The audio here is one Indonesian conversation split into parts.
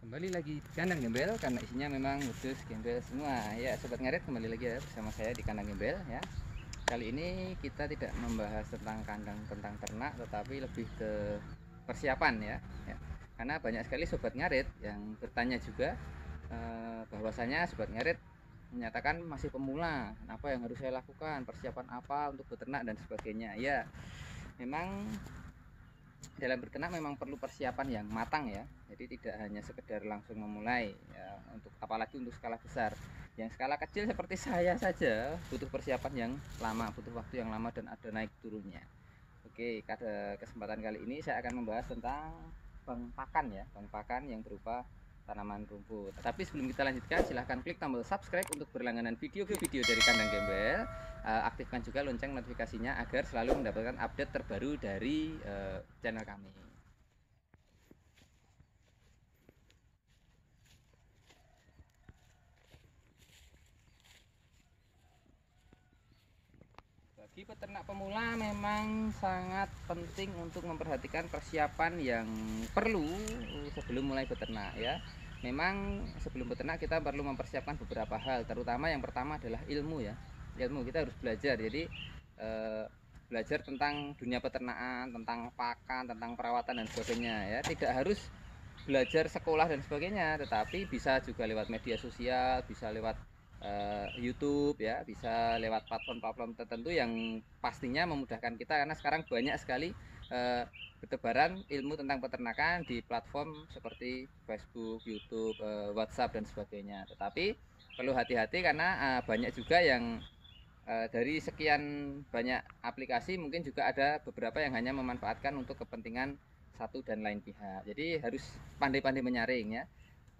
Kembali lagi di kandang gembel karena isinya memang wedus gembel semua. Ya, sobat ngarit, kembali lagi ya bersama saya di kandang gembel ya. Kali ini kita tidak membahas tentang kandang tentang ternak, tetapi lebih ke persiapan ya. Karena banyak sekali sobat ngarit yang bertanya juga bahwasanya sobat ngarit menyatakan masih pemula, apa yang harus saya lakukan, persiapan apa untuk beternak dan sebagainya. Ya, memang dalam berternak memang perlu persiapan yang matang ya. Jadi tidak hanya sekedar langsung memulai ya, untuk apalagi untuk skala besar. Yang skala kecil seperti saya saja butuh persiapan yang lama, butuh waktu yang lama dan ada naik turunnya. Oke, pada kesempatan kali ini saya akan membahas tentang bang pakan ya, bang pakan yang berupa tanaman rumput. Tapi sebelum kita lanjutkan, silahkan klik tombol subscribe untuk berlangganan video-video dari kandang gembel. Aktifkan juga lonceng notifikasinya agar selalu mendapatkan update terbaru dari channel kami. Bagi peternak pemula memang sangat penting untuk memperhatikan persiapan yang perlu sebelum mulai beternak ya. Memang sebelum beternak kita perlu mempersiapkan beberapa hal, terutama yang pertama adalah ilmu ya. Ilmu kita harus belajar. Jadi belajar tentang dunia peternakan, tentang pakan, tentang perawatan dan sebagainya ya. Tidak harus belajar sekolah dan sebagainya, tetapi bisa juga lewat media sosial, bisa lewat YouTube ya, bisa lewat platform-platform tertentu yang pastinya memudahkan kita, karena sekarang banyak sekali bertebaran ilmu tentang peternakan di platform seperti Facebook, YouTube, WhatsApp dan sebagainya. Tetapi perlu hati-hati karena banyak juga yang dari sekian banyak aplikasi mungkin juga ada beberapa yang hanya memanfaatkan untuk kepentingan satu dan lain pihak. Jadi harus pandai-pandai menyaring ya.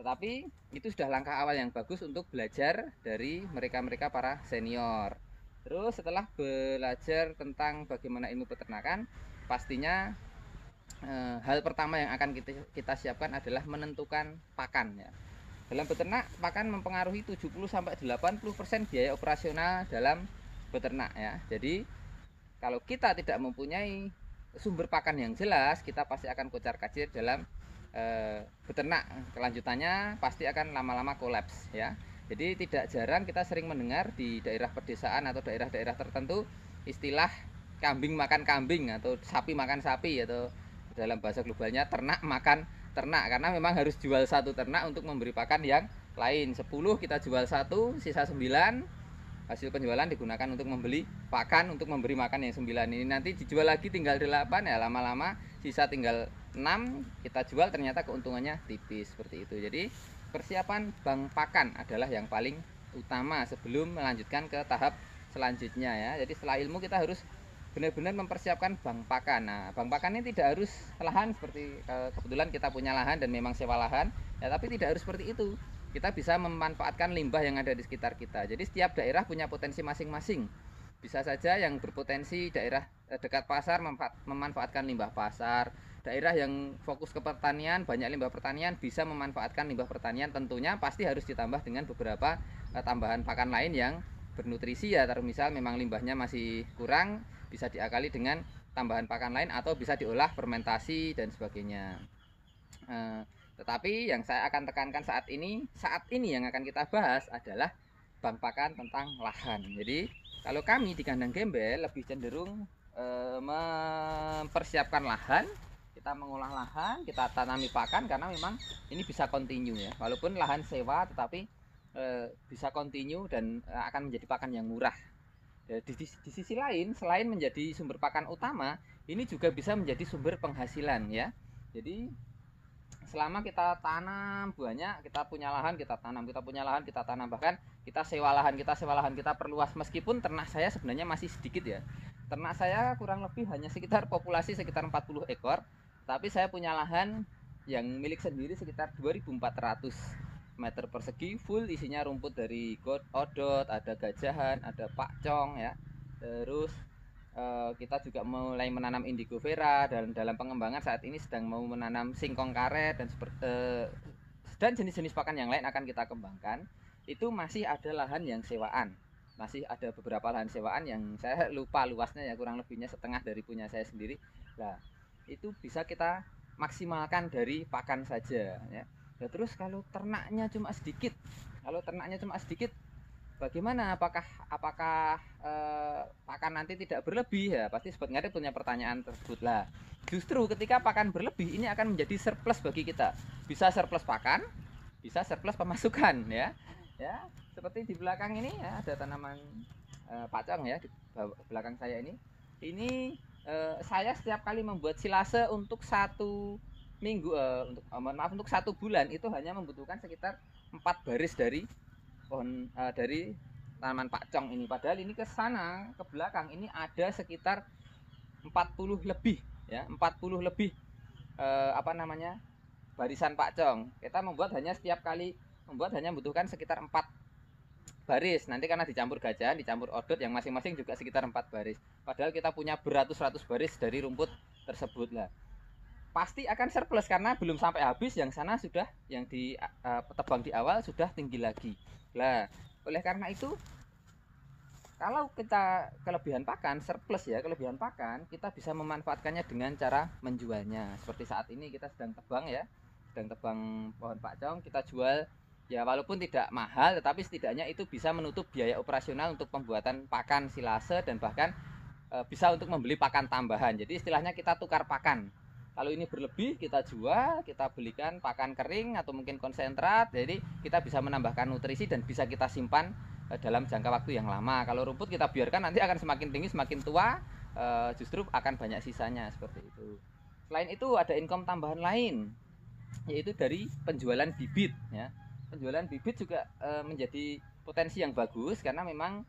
Tetapi itu sudah langkah awal yang bagus untuk belajar dari mereka-mereka para senior. Terus setelah belajar tentang bagaimana ilmu peternakan, pastinya hal pertama yang akan kita siapkan adalah menentukan pakan ya. Dalam beternak, pakan mempengaruhi 70-80% biaya operasional dalam beternak ya. Jadi kalau kita tidak mempunyai sumber pakan yang jelas, kita pasti akan kocar-kacir dalam beternak. Kelanjutannya pasti akan lama-lama kolaps ya. Jadi tidak jarang kita sering mendengar di daerah pedesaan atau daerah-daerah tertentu istilah kambing makan kambing atau sapi makan sapi, atau dalam bahasa globalnya ternak makan ternak, karena memang harus jual satu ternak untuk memberi pakan yang lain. 10 kita jual satu, sisa 9 hasil penjualan digunakan untuk membeli pakan untuk memberi makan yang 9 ini. Nanti dijual lagi tinggal 8 ya, lama-lama sisa tinggal 6 kita jual, ternyata keuntungannya tipis seperti itu. Jadi persiapan bank pakan adalah yang paling utama sebelum melanjutkan ke tahap selanjutnya ya. Jadi setelah ilmu kita harus benar-benar mempersiapkan bank pakan. Nah, bank pakan ini tidak harus lahan seperti kebetulan kita punya lahan dan memang sewa lahan ya, tapi tidak harus seperti itu. Kita bisa memanfaatkan limbah yang ada di sekitar kita. Jadi setiap daerah punya potensi masing-masing. Bisa saja yang berpotensi daerah dekat pasar memanfaatkan limbah pasar. Daerah yang fokus ke pertanian, banyak limbah pertanian, bisa memanfaatkan limbah pertanian. Tentunya pasti harus ditambah dengan beberapa tambahan pakan lain yang bernutrisi ya. Misal memang limbahnya masih kurang, bisa diakali dengan tambahan pakan lain atau bisa diolah fermentasi dan sebagainya. Tetapi yang saya akan tekankan saat ini yang akan kita bahas adalah bank pakan tentang lahan. Jadi kalau kami di kandang gembel lebih cenderung mempersiapkan lahan, kita mengolah lahan, kita tanami pakan, karena memang ini bisa kontinu ya. Walaupun lahan sewa, tetapi bisa kontinu dan akan menjadi pakan yang murah. Di sisi lain, selain menjadi sumber pakan utama, ini juga bisa menjadi sumber penghasilan ya. Jadi selama kita tanam banyak, kita punya lahan kita tanam, kita punya lahan kita tanam, bahkan kita sewa lahan, kita perluas. Meskipun ternak saya sebenarnya masih sedikit ya, ternak saya kurang lebih hanya sekitar populasi sekitar 40 ekor, tapi saya punya lahan yang milik sendiri sekitar 2400 meter persegi, full isinya rumput dari odot, ada gajahan, ada pakcong ya. Terus kita juga mulai menanam indigo vera, dan dalam pengembangan saat ini sedang mau menanam singkong karet dan jenis-jenis pakan yang lain akan kita kembangkan. Itu masih ada lahan yang sewaan, masih ada beberapa lahan sewaan yang saya lupa luasnya ya, kurang lebihnya setengah dari punya saya sendiri. Nah, itu bisa kita maksimalkan dari pakan saja ya. Ya terus kalau ternaknya cuma sedikit, bagaimana? Apakah pakan nanti tidak berlebih ya? Pasti Sobat Ngarit punya pertanyaan tersebut lah. Justru ketika pakan berlebih ini akan menjadi surplus bagi kita. Bisa surplus pakan, bisa surplus pemasukan ya. Ya, seperti di belakang ini ya, ada tanaman pacong ya di belakang saya ini. Ini saya setiap kali membuat silase untuk 1 minggu untuk 1 bulan itu hanya membutuhkan sekitar 4 baris dari pohon dari tanaman pacong ini. Padahal ini ke sana ke belakang ini ada sekitar 40 lebih ya, 40 lebih barisan pacong. Kita setiap kali membuat hanya membutuhkan sekitar 4 baris. Nanti karena dicampur gajah, dicampur odot yang masing-masing juga sekitar 4 baris. Padahal kita punya beratus-ratus baris dari rumput tersebut lah. Pasti akan surplus karena belum sampai habis, yang sana sudah yang tebang di awal sudah tinggi lagi. Lah, oleh karena itu kalau kita kelebihan pakan, surplus ya, kelebihan pakan, kita bisa memanfaatkannya dengan cara menjualnya. Seperti saat ini kita sedang tebang ya, sedang tebang pohon pacong, kita jual ya walaupun tidak mahal, tetapi setidaknya itu bisa menutup biaya operasional untuk pembuatan pakan silase dan bahkan bisa untuk membeli pakan tambahan. Jadi istilahnya kita tukar pakan. Kalau ini berlebih kita jual, kita belikan pakan kering atau mungkin konsentrat. Jadi kita bisa menambahkan nutrisi dan bisa kita simpan dalam jangka waktu yang lama. Kalau rumput kita biarkan nanti akan semakin tinggi, semakin tua justru akan banyak sisanya seperti itu. Selain itu ada income tambahan lain, yaitu dari penjualan bibit ya. Penjualan bibit juga menjadi potensi yang bagus karena memang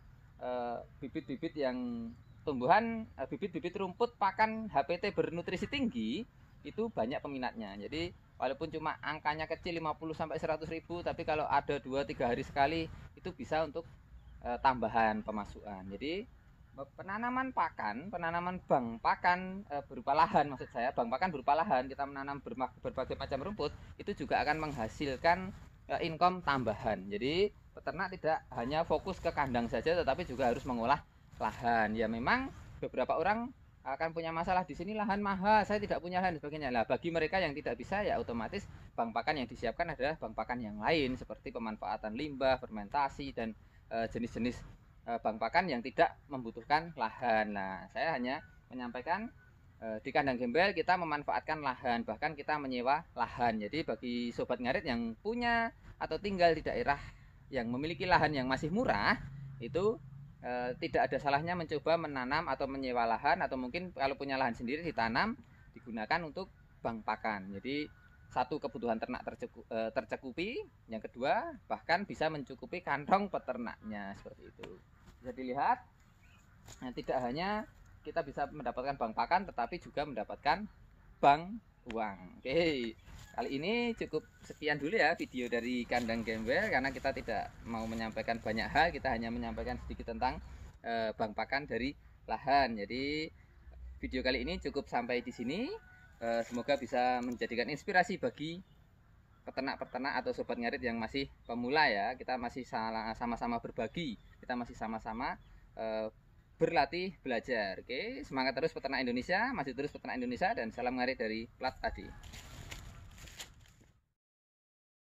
bibit-bibit yang tumbuhan, bibit-bibit rumput pakan HPT bernutrisi tinggi itu banyak peminatnya. Jadi walaupun cuma angkanya kecil 50 sampai 100 ribu, tapi kalau ada 2-3 hari sekali itu bisa untuk tambahan pemasukan. Jadi penanaman bank pakan berupa lahan, maksud saya bank pakan berupa lahan, kita menanam berbagai macam rumput itu juga akan menghasilkan income tambahan. Jadi peternak tidak hanya fokus ke kandang saja, tetapi juga harus mengolah lahan. Ya memang beberapa orang akan punya masalah di sini, lahan mahal, saya tidak punya lahan dan sebagainya. Lah bagi mereka yang tidak bisa ya otomatis bank pakan yang disiapkan adalah bank pakan yang lain seperti pemanfaatan limbah, fermentasi dan jenis-jenis bank pakan yang tidak membutuhkan lahan. Nah, saya hanya menyampaikan di kandang gembel kita memanfaatkan lahan, bahkan kita menyewa lahan. Jadi bagi Sobat Ngarit yang punya atau tinggal di daerah yang memiliki lahan yang masih murah, itu tidak ada salahnya mencoba menanam atau menyewa lahan, atau mungkin kalau punya lahan sendiri ditanam, digunakan untuk bank pakan. Jadi satu, kebutuhan ternak tercukupi, yang kedua bahkan bisa mencukupi kantong peternaknya seperti itu. Bisa dilihat, tidak hanya kita bisa mendapatkan bank pakan, tetapi juga mendapatkan bank uang. Oke, kali ini cukup sekian dulu ya video dari kandang gembel, karena kita tidak mau menyampaikan banyak hal, kita hanya menyampaikan sedikit tentang bank pakan dari lahan. Jadi video kali ini cukup sampai di sini. Semoga bisa menjadikan inspirasi bagi peternak-peternak atau Sobat Ngarit yang masih pemula ya. Kita masih sama-sama berbagi, kita masih sama-sama berlatih belajar. Oke, semangat terus peternak Indonesia, masih terus peternak Indonesia, dan salam ngarit dari Plat Adi.